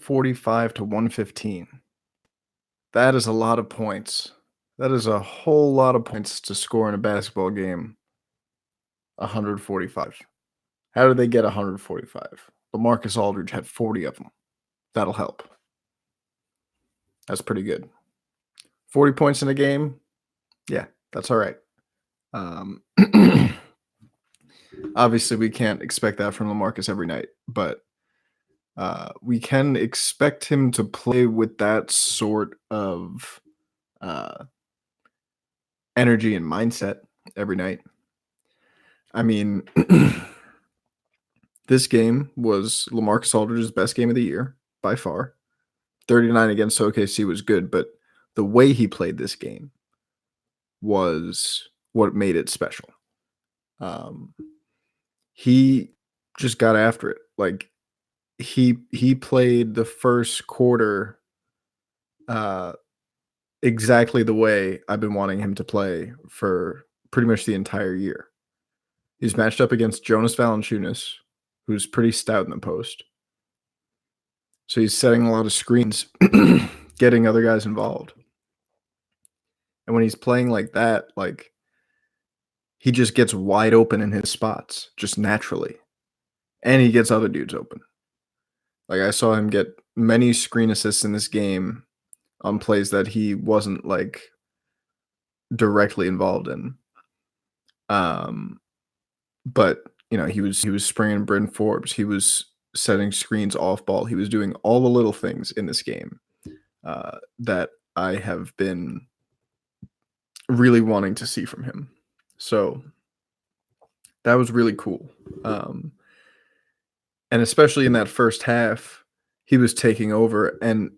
45 to 115. That is a lot of points. That is a whole lot of points to score in a basketball game. 145. How did they get 145? LaMarcus Aldridge had 40 of them. That'll help. That's pretty good. 40 points in a game? Yeah, that's all right. Obviously, we can't expect that from LaMarcus every night, but we can expect him to play with that sort of energy and mindset every night. I mean, this game was LaMarcus Aldridge's best game of the year by far. 39 against OKC was good, but the way he played this game was what made it special. He just got after it. Like he played the first quarter exactly the way I've been wanting him to play for pretty much the entire year. He's matched up against Jonas Valanciunas, who's pretty stout in the post. So he's setting a lot of screens, getting other guys involved. And when he's playing like that, like he just gets wide open in his spots just naturally. And he gets other dudes open. Like I saw him get many screen assists in this game on plays that he wasn't like directly involved in. But you know, he was springing Bryn Forbes. He was setting screens off ball. He was doing all the little things in this game that I have been really wanting to see from him. So that was really cool. And especially in that first half, he was taking over, and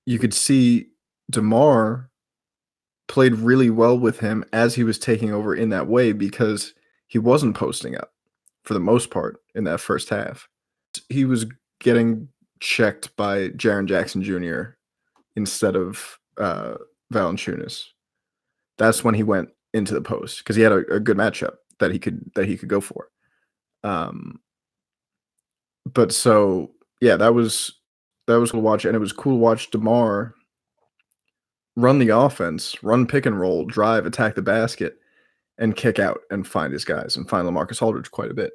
you could see DeMar played really well with him as he was taking over in that way because he wasn't posting up for the most part in that first half. He was getting checked by Jaren Jackson Jr. instead of Valanciunas. That's when he went into the post because he had a good matchup that he could go for. But so yeah, that was cool to watch, and it was cool to watch DeMar run the offense, run pick and roll, drive, attack the basket, and kick out and find his guys and find LaMarcus Aldridge quite a bit.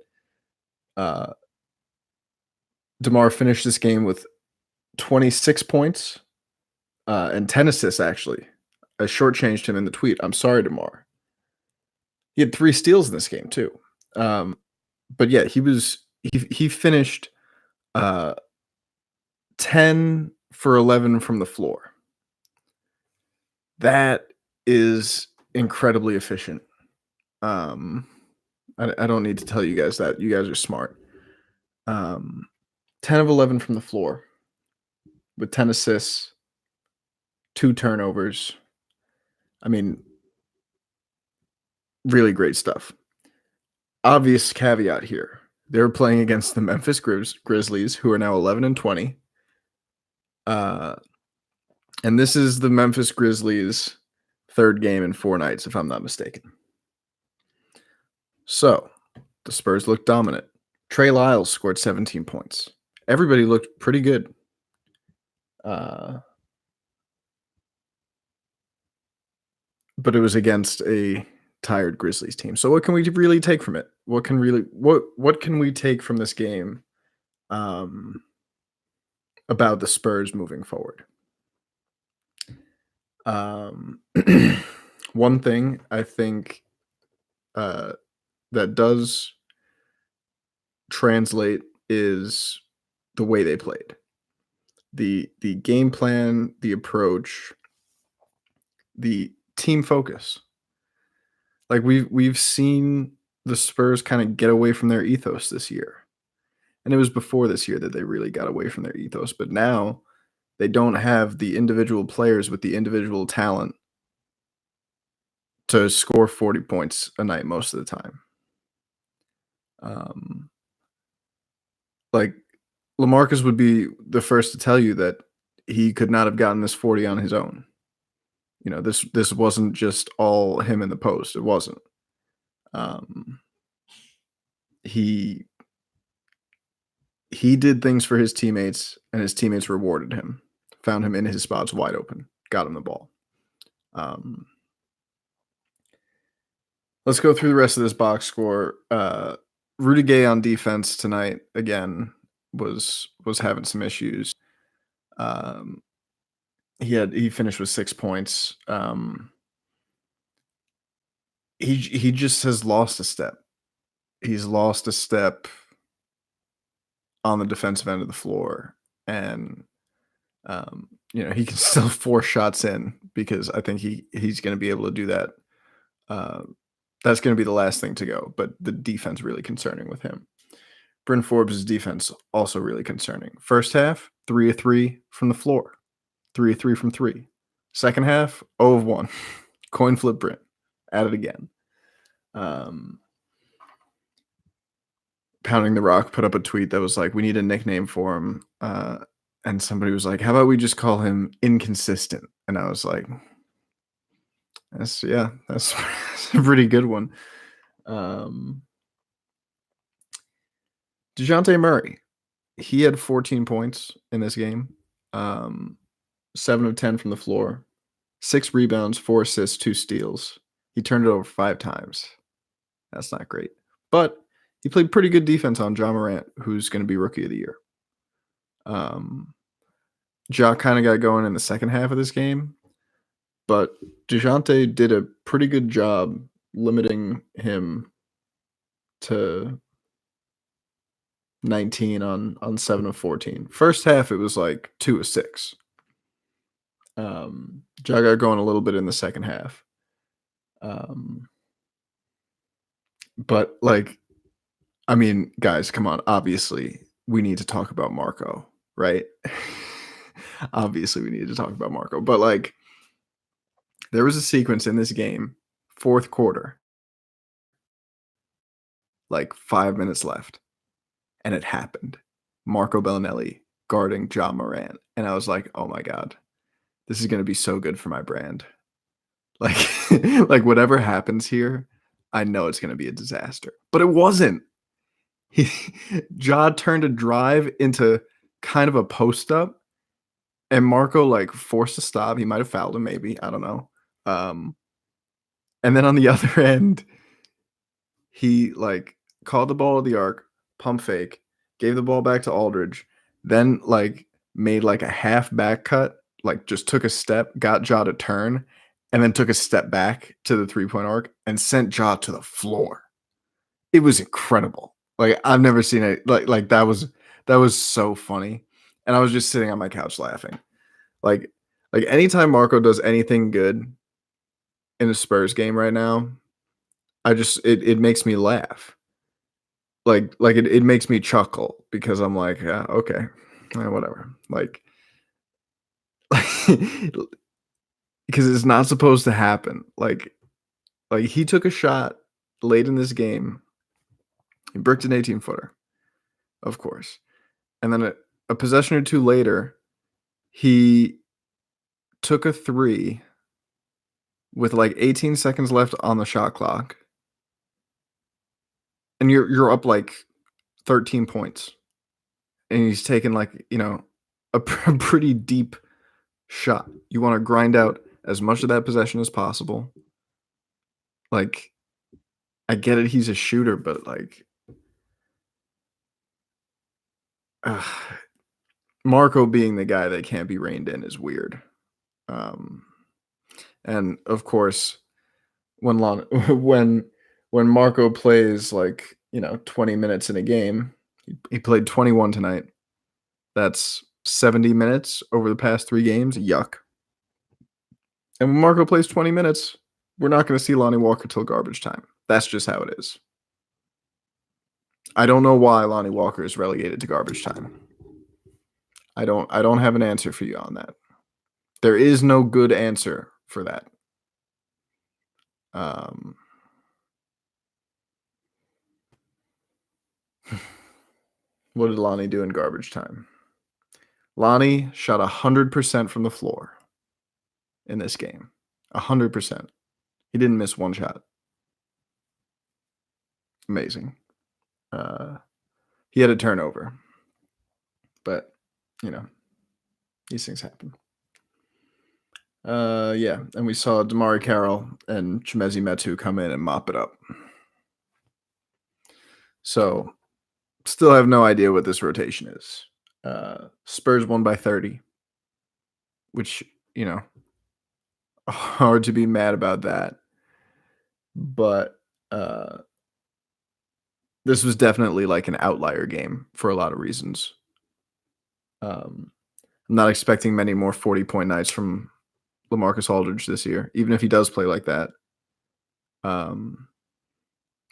DeMar finished this game with 26 points and 10 assists, actually. I shortchanged him in the tweet. I'm sorry, DeMar. He had 3 steals in this game, too. But yeah, he finished 10 for 11 from the floor. That is incredibly efficient. I don't need to tell you guys that. You guys are smart. 10 of 11 from the floor with 10 assists, 2 turnovers. I mean, really great stuff. Obvious caveat here. They're playing against the Memphis Grizzlies, who are now 11-20. And this is the Memphis Grizzlies' third game in 4 nights, if I'm not mistaken. So, the Spurs looked dominant. Trey Lyles scored 17 points. Everybody looked pretty good. But it was against a tired Grizzlies team. So what can we really take from it? What can we take from this game about the Spurs moving forward? One thing I think that does translate is the way they played. The game plan, the approach, the team focus. Like we've seen the Spurs kind of get away from their ethos this year. And it was before this year that they really got away from their ethos, but now they don't have the individual players with the individual talent to score 40 points a night most of the time. Like LaMarcus would be the first to tell you that he could not have gotten this 40 on his own. You know, this wasn't just all him in the post. It wasn't. He He did things for his teammates, and his teammates rewarded him. Found him in his spots wide open, got him the ball. Um, let's go through the rest of this box score. Rudy Gay on defense tonight again was having some issues. Um, he finished with 6 points. He just has lost a step. He's lost a step on the defensive end of the floor, and he can still force shots in because I think he's going to be able to do that. Uh, that's going to be the last thing to go, but the defense really concerning with him. Bryn Forbes' defense also really concerning. First half, 3 of 3 from the floor, 3 of 3 from 3. Second half, 0 of 1. Coin flip Bryn. At it again. Pounding the Rock put up a tweet that was like, "We need a nickname for him." And somebody was like, "How about we just call him Inconsistent?" And I was like, that's that's a pretty good one. DeJounte Murray, he had 14 points in this game, 7 of 10 from the floor, 6 rebounds, 4 assists, 2 steals. He turned it over 5 times. That's not great. But he played pretty good defense on Ja Morant, who's going to be Rookie of the Year. Ja kind of got going in the second half of this game, but DeJounte did a pretty good job limiting him to 19 on 7 of 14. First half, it was like 2 of 6. Ja got going a little bit in the second half. But like, I mean, guys, come on. Obviously, we need to talk about Marco, right? Obviously, we need to talk about Marco. But like, there was a sequence in this game, fourth quarter, like 5 minutes left, and it happened. Marco Bellinelli guarding Ja Morant. And I was like, oh my God, this is going to be so good for my brand. Like, like whatever happens here, I know it's going to be a disaster. But it wasn't. Ja turned a drive into kind of a post up, and Marco like forced a stop. He might have fouled him, maybe. I don't know. And then on the other end, he like called the ball to the arc, pump fake, gave the ball back to Aldridge, then like made like a half back cut, like just took a step, got Ja to turn, and then took a step back to the 3-point arc and sent Ja to the floor. It was incredible. Like I've never seen it like that was so funny. And I was just sitting on my couch laughing. Like anytime Marco does anything good in a Spurs game right now, it makes me laugh. Like it makes me chuckle because I'm like, yeah, okay. Whatever. Like because it's not supposed to happen. Like he took a shot late in this game. He bricked an 18-footer, of course. And then a possession or two later, he took a 3 with like 18 seconds left on the shot clock. And you're up like 13 points. And he's taken like, a pretty deep shot. You want to grind out as much of that possession as possible. Like, I get it, he's a shooter, but like, Marco being the guy that can't be reined in is weird. And of course, when Marco plays like 20 minutes in a game, he played 21 tonight. That's 70 minutes over the past 3 games. Yuck. And when Marco plays 20 minutes, we're not going to see Lonnie Walker till garbage time. That's just how it is. I don't know why Lonnie Walker is relegated to garbage time. I don't have an answer for you on that. There is no good answer for that. What did Lonnie do in garbage time? Lonnie shot 100% from the floor in this game. 100%. He didn't miss one shot. Amazing. He had a turnover. but you know, these things happen. Yeah, and we saw DeMar Carroll and Chimezi Metu come in and mop it up. So, still have no idea what this rotation is. Spurs won by 30, which, you know, hard to be mad about that. But this was definitely like an outlier game for a lot of reasons. I'm not expecting many more 40-point nights from LaMarcus Aldridge this year, even if he does play like that. Um,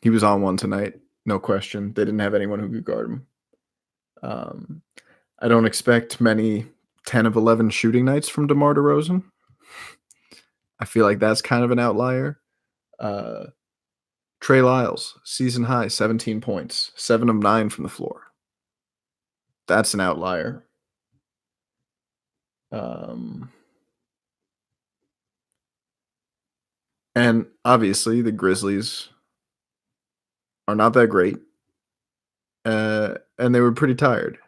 he was on one tonight, no question. They didn't have anyone who could guard him. Um, I don't expect many 10 of 11 shooting nights from DeMar DeRozan. I feel like that's kind of an outlier. Uh, Trey Lyles, season high, 17 points, 7 of 9 from the floor. That's an outlier. And obviously, the Grizzlies are not that great, and they were pretty tired.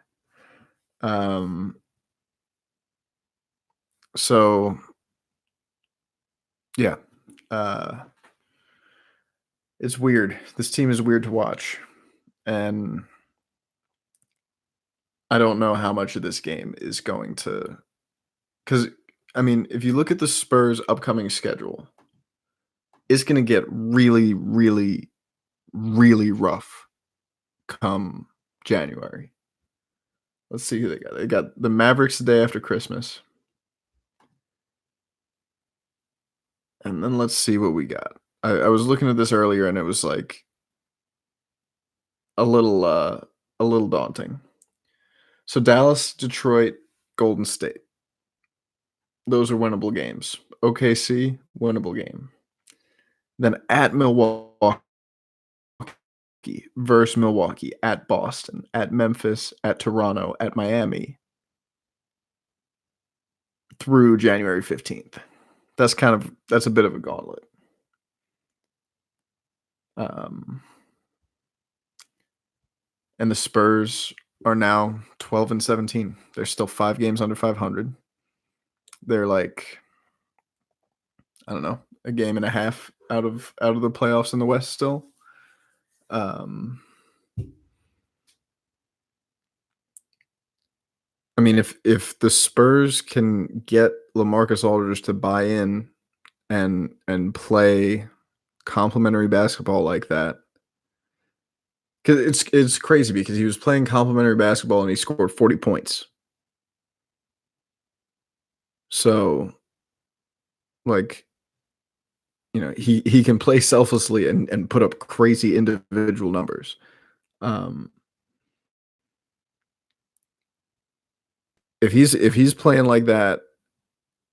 So yeah, it's weird. This team is weird to watch, and I don't know how much of this game is going to, because I mean, if you look at the Spurs' upcoming schedule, it's going to get really, really, really rough come January. Let's see who they got. They got the Mavericks the day after Christmas. And then let's see what we got. I was looking at this earlier and it was like a little daunting. So Dallas, Detroit, Golden State. Those are winnable games. OKC, winnable game. Then at Milwaukee versus Milwaukee, at Boston, at Memphis, at Toronto, at Miami through January 15th. That's a bit of a gauntlet. And the Spurs are now 12 and 17. They're still 5 games under 500. They're like, I don't know, a game and a half out of the playoffs in the West still. I mean, if the Spurs can get LaMarcus Aldridge to buy in and play complimentary basketball like that, because it's crazy because he was playing complimentary basketball and he scored 40 points. So, like, you know, he can play selflessly and put up crazy individual numbers. If he's playing like that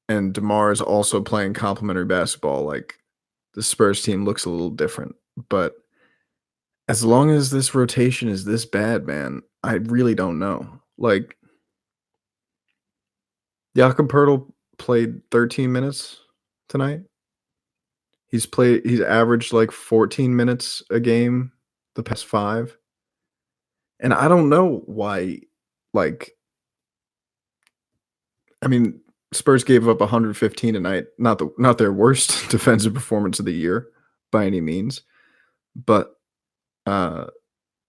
and DeMar is also playing complimentary basketball, like the Spurs team looks a little different. But as long as this rotation is this bad, man, I really don't know. Like Jakob Poeltl played 13 minutes tonight. He's averaged like 14 minutes a game the past 5. And I don't know why, like, I mean, Spurs gave up 115 tonight. Not their worst defensive performance of the year by any means, but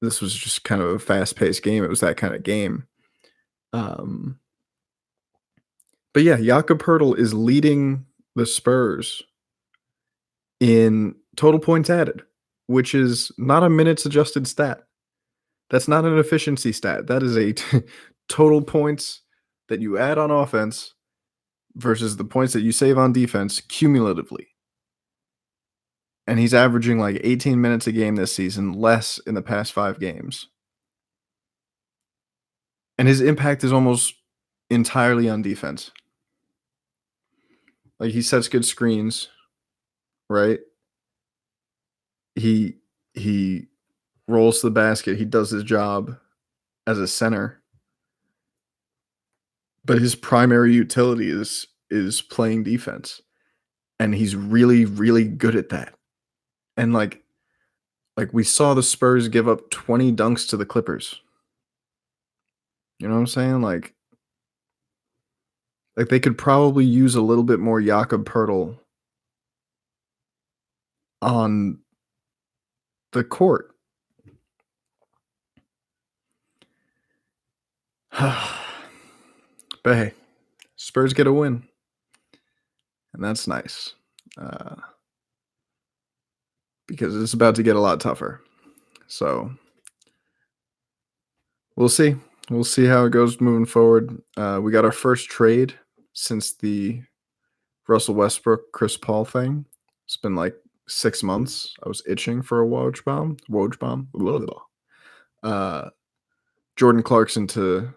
this was just kind of a fast-paced game. It was that kind of game. But yeah, Jakob Poeltl is leading the Spurs in total points added, which is not a minutes adjusted stat. That's not an efficiency stat. That is a total points that you add on offense versus the points that you save on defense cumulatively. And he's averaging like 18 minutes a game this season, less in the past 5 games. And his impact is almost entirely on defense. Like he sets good screens, right? He rolls to the basket. He does his job as a center. But his primary utility is playing defense. And he's really, really good at that. And like we saw the Spurs give up 20 dunks to the Clippers. You know what I'm saying? Like they could probably use a little bit more Jakob Poeltl on the court. But hey, Spurs get a win, and that's nice, uh, because it's about to get a lot tougher. So we'll see. We'll see how it goes moving forward. We got our first trade since the Russell Westbrook, Chris Paul thing. It's been like 6 months. I was itching for a Woj bomb. Woj bomb. Blah, blah, blah. Jordan Clarkson to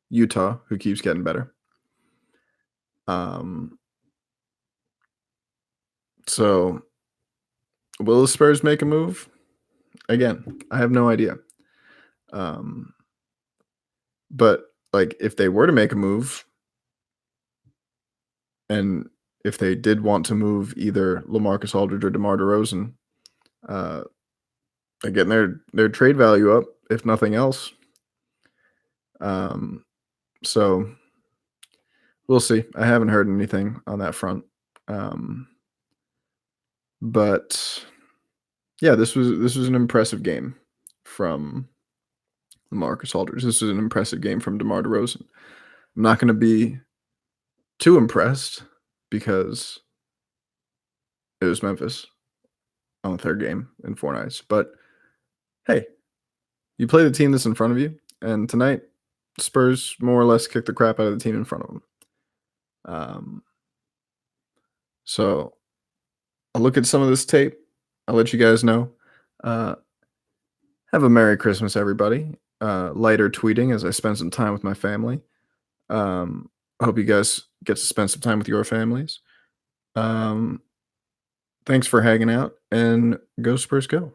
Utah, who keeps getting better. So will the Spurs make a move? Again, I have no idea. But like if they were to make a move, and if they did want to move either LaMarcus Aldridge or DeMar DeRozan, uh, they're getting their trade value up, if nothing else. So we'll see. I haven't heard anything on that front. But yeah, this was an impressive game from LaMarcus Aldridge. This was an impressive game from DeMar DeRozan. I'm not going to be too impressed because it was Memphis on the third game in 4 nights. But hey, you play the team that's in front of you, and tonight Spurs more or less kicked the crap out of the team in front of them. So I'll look at some of this tape. I'll let you guys know. Have a Merry Christmas, everybody. Lighter tweeting as I spend some time with my family. I hope you guys get to spend some time with your families. Thanks for hanging out, and go Spurs go.